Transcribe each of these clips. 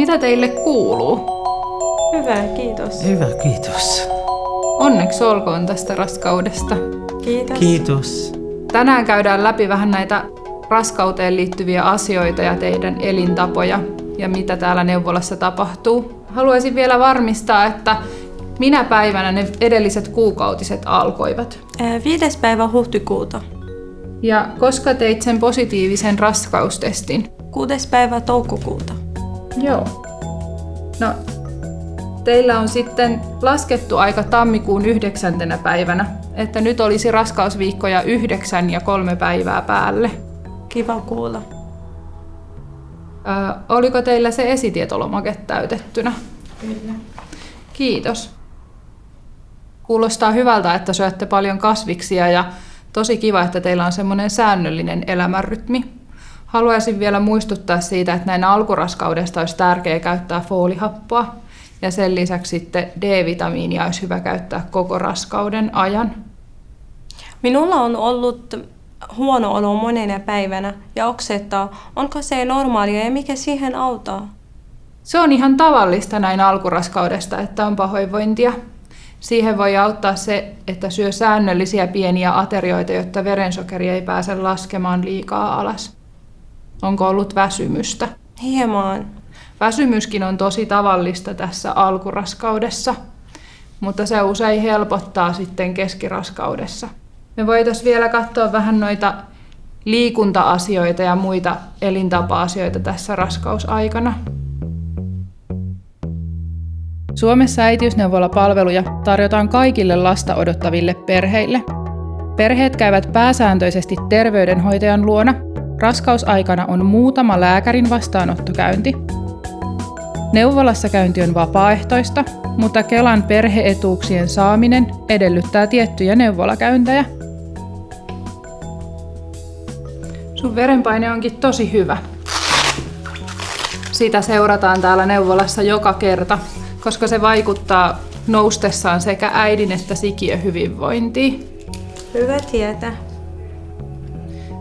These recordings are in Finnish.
Mitä teille kuuluu? Hyvä, kiitos. Hyvä, kiitos. Onneksi olkoon tästä raskaudesta. Kiitos. Kiitos. Tänään käydään läpi vähän näitä raskauteen liittyviä asioita ja teidän elintapoja ja mitä täällä neuvolassa tapahtuu. Haluaisin vielä varmistaa, että minä päivänä ne edelliset kuukautiset alkoivat. 5. päivä huhtikuuta. Ja koska teit sen positiivisen raskaustestin? 6. päivä toukokuuta. Joo. No, teillä on sitten laskettu aika tammikuun 9. päivänä, että nyt olisi raskausviikkoja 9 ja 3 päivää päälle. Kiva kuulla. Oliko teillä se esitietolomake täytettynä? Kyllä. Kiitos. Kuulostaa hyvältä, että syötte paljon kasviksia ja tosi kiva, että teillä on semmoinen säännöllinen elämänrytmi. Haluaisin vielä muistuttaa siitä, että näin alkuraskaudesta olisi tärkeää käyttää foolihappoa ja sen lisäksi sitten D-vitamiinia olisi hyvä käyttää koko raskauden ajan. Minulla on ollut huono olo monena päivänä ja oksettaa. Onko se normaalia ja mikä siihen auttaa? Se on ihan tavallista näin alkuraskaudesta, että on pahoinvointia. Siihen voi auttaa se, että syö säännöllisiä pieniä aterioita, jotta verensokeri ei pääse laskemaan liikaa alas. Onko ollut väsymystä? Hieman. Väsymyskin on tosi tavallista tässä alkuraskaudessa, mutta se usein helpottaa sitten keskiraskaudessa. Me voitaisiin vielä katsoa vähän noita liikunta-asioita ja muita elintapa-asioita tässä raskausaikana. Suomessa äitiysneuvolapalveluja tarjotaan kaikille lasta odottaville perheille. Perheet käyvät pääsääntöisesti terveydenhoitajan luona. Raskausaikana on muutama lääkärin vastaanottokäynti. Neuvolassa käynti on vapaaehtoista, mutta Kelan perhe-etuuksien saaminen edellyttää tiettyjä neuvolakäyntejä. Sun verenpaine onkin tosi hyvä. Sitä seurataan täällä neuvolassa joka kerta, koska se vaikuttaa noustessaan sekä äidin että sikiön hyvinvointiin. Hyvä tietää.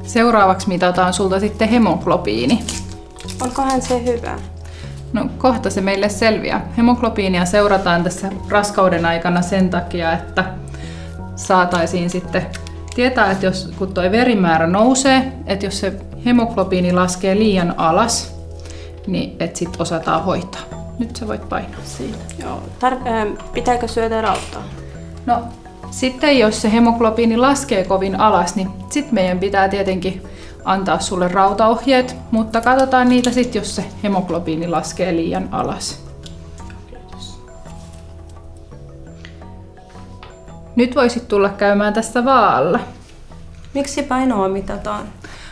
Seuraavaksi mitataan sulta sitten hemoglobiini. Onkohan se hyvä? No kohta se meille selviää. Hemoglobiinia seurataan tässä raskauden aikana sen takia, että saataisiin sitten tietää, että kun tuo verimäärä nousee, että jos se hemoglobiini laskee liian alas, niin et sit osataan hoitaa. Nyt sä voit painaa siinä. Joo. Pitääkö syödä rautaa? No sitten jos se hemoglobiini laskee kovin alas, niin sit meidän pitää tietenkin antaa sulle rautaohjeet, mutta katsotaan niitä sitten, jos se hemoglobiini laskee liian alas. Nyt voisit tulla käymään tässä vaalla. Miksi painoa mitataan?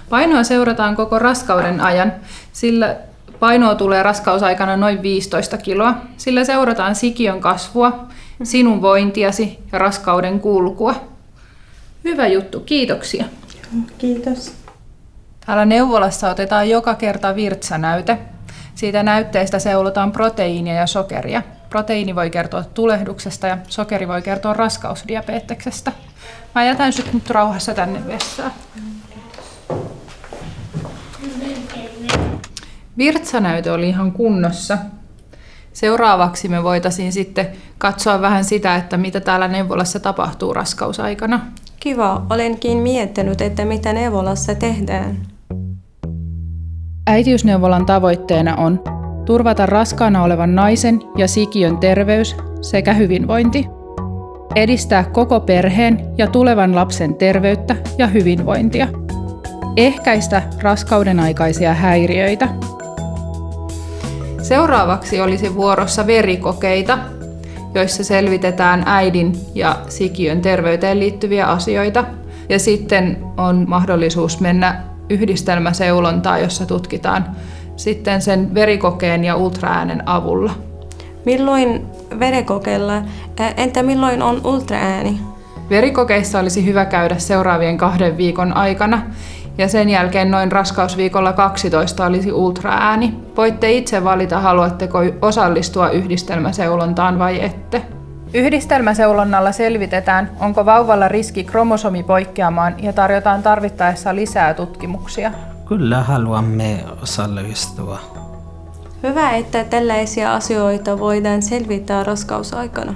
Painoa seurataan koko raskauden ajan, sillä painoa tulee raskausaikana noin 15 kiloa. Sillä seurataan sikiön kasvua, sinun vointiasi ja raskauden kulkua. Hyvä juttu, kiitoksia. Kiitos. Täällä neuvolassa otetaan joka kerta virtsanäyte. Siitä näytteestä seulotaan proteiinia ja sokeria. Proteiini voi kertoa tulehduksesta ja sokeri voi kertoa raskausdiabeteksestä. Mä jätän sut nyt rauhassa tänne vessaan. Virtsanäyte oli ihan kunnossa. Seuraavaksi me voitaisiin sitten katsoa vähän sitä, että mitä täällä neuvolassa tapahtuu raskausaikana. Kiva, olenkin miettinyt, että mitä neuvolassa tehdään. Äitiysneuvolan tavoitteena on turvata raskaana olevan naisen ja sikiön terveys sekä hyvinvointi, edistää koko perheen ja tulevan lapsen terveyttä ja hyvinvointia, ehkäistä raskauden aikaisia häiriöitä. Seuraavaksi olisi vuorossa verikokeita, joissa selvitetään äidin ja sikiön terveyteen liittyviä asioita. Ja sitten on mahdollisuus mennä yhdistelmäseulontaan, jossa tutkitaan sitten sen verikokeen ja ultraäänen avulla. Milloin verikokeilla? Entä milloin on ultraääni? Verikokeissa olisi hyvä käydä seuraavien 2 viikon aikana. Ja sen jälkeen noin raskausviikolla 12 olisi ultraääni. Voitte itse valita, haluatteko osallistua yhdistelmäseulontaan vai ette. Yhdistelmäseulonnalla selvitetään, onko vauvalla riski kromosomipoikkeamaan ja tarjotaan tarvittaessa lisää tutkimuksia. Kyllä haluamme osallistua. Hyvä, että tällaisia asioita voidaan selvittää raskausaikana.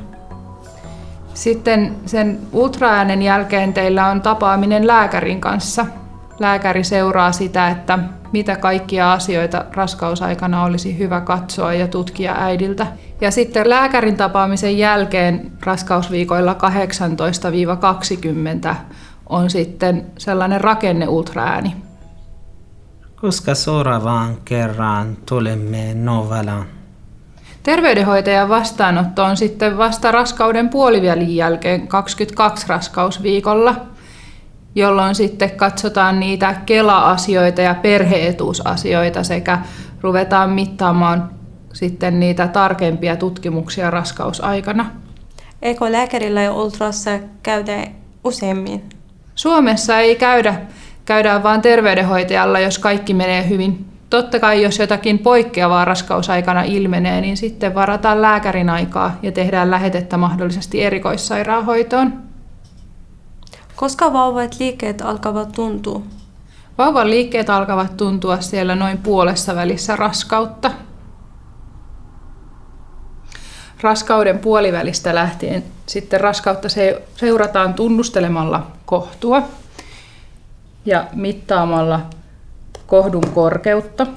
Sitten sen ultraäänen jälkeen teillä on tapaaminen lääkärin kanssa. Lääkäri seuraa sitä, että mitä kaikkia asioita raskausaikana olisi hyvä katsoa ja tutkia äidiltä. Ja sitten lääkärin tapaamisen jälkeen raskausviikoilla 18-20 on sitten sellainen rakenneultraääni. Koska seuraavaan kerran tulemme Novalaan? Terveydenhoitajan vastaanotto on sitten vasta raskauden puolivälin jälkeen 22 raskausviikolla, jolloin sitten katsotaan niitä Kela-asioita ja perhe-etuusasioita sekä ruvetaan mittaamaan sitten niitä tarkempia tutkimuksia raskausaikana. Eikö lääkärillä ja ultrassa käydä useammin? Suomessa ei käydään vaan terveydenhoitajalla, jos kaikki menee hyvin. Totta kai, jos jotakin poikkeavaa raskausaikana ilmenee, niin sitten varataan lääkärin aikaa ja tehdään lähetettä mahdollisesti erikoissairaanhoitoon. Koska vauvat liikkeet alkavat tuntua? Vauvan liikkeet alkavat tuntua siellä noin puolessa välissä raskautta. Raskauden puolivälistä lähtien sitten raskautta seurataan tunnustelemalla kohtua ja mittaamalla kohdun korkeutta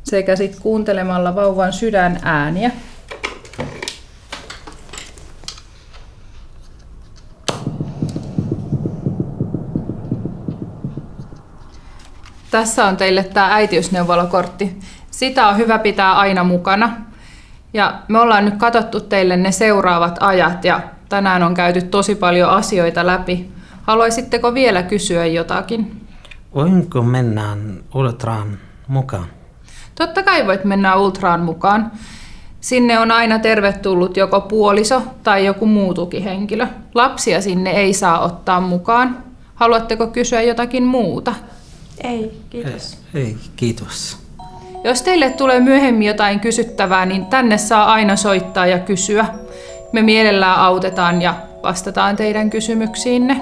sekä sitten kuuntelemalla vauvan sydänääniä. Tässä on teille tämä äitiysneuvolakortti. Sitä on hyvä pitää aina mukana. Ja me ollaan nyt katsottu teille ne seuraavat ajat ja tänään on käyty tosi paljon asioita läpi. Haluaisitteko vielä kysyä jotakin? Voinko mennä ultraan mukaan? Totta kai voit mennä ultraan mukaan. Sinne on aina tervetullut joko puoliso tai joku muu tukihenkilö. Lapsia sinne ei saa ottaa mukaan. Haluatteko kysyä jotakin muuta? Ei, kiitos. Ei, kiitos. Jos teille tulee myöhemmin jotain kysyttävää, niin tänne saa aina soittaa ja kysyä. Me mielellään autetaan ja vastataan teidän kysymyksiinne.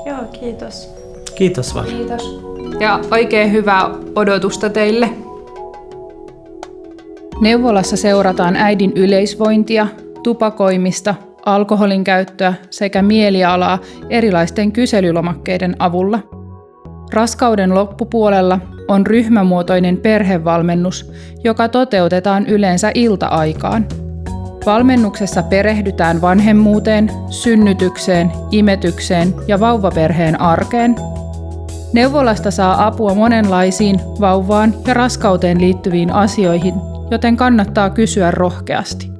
Joo, kiitos. Kiitos vaan. Kiitos. Ja oikein hyvää odotusta teille. Neuvolassa seurataan äidin yleisvointia, tupakoimista, alkoholin käyttöä sekä mielialaa erilaisten kyselylomakkeiden avulla. Raskauden loppupuolella on ryhmämuotoinen perhevalmennus, joka toteutetaan yleensä ilta-aikaan. Valmennuksessa perehdytään vanhemmuuteen, synnytykseen, imetykseen ja vauvaperheen arkeen. Neuvolasta saa apua monenlaisiin vauvaan ja raskauteen liittyviin asioihin, joten kannattaa kysyä rohkeasti.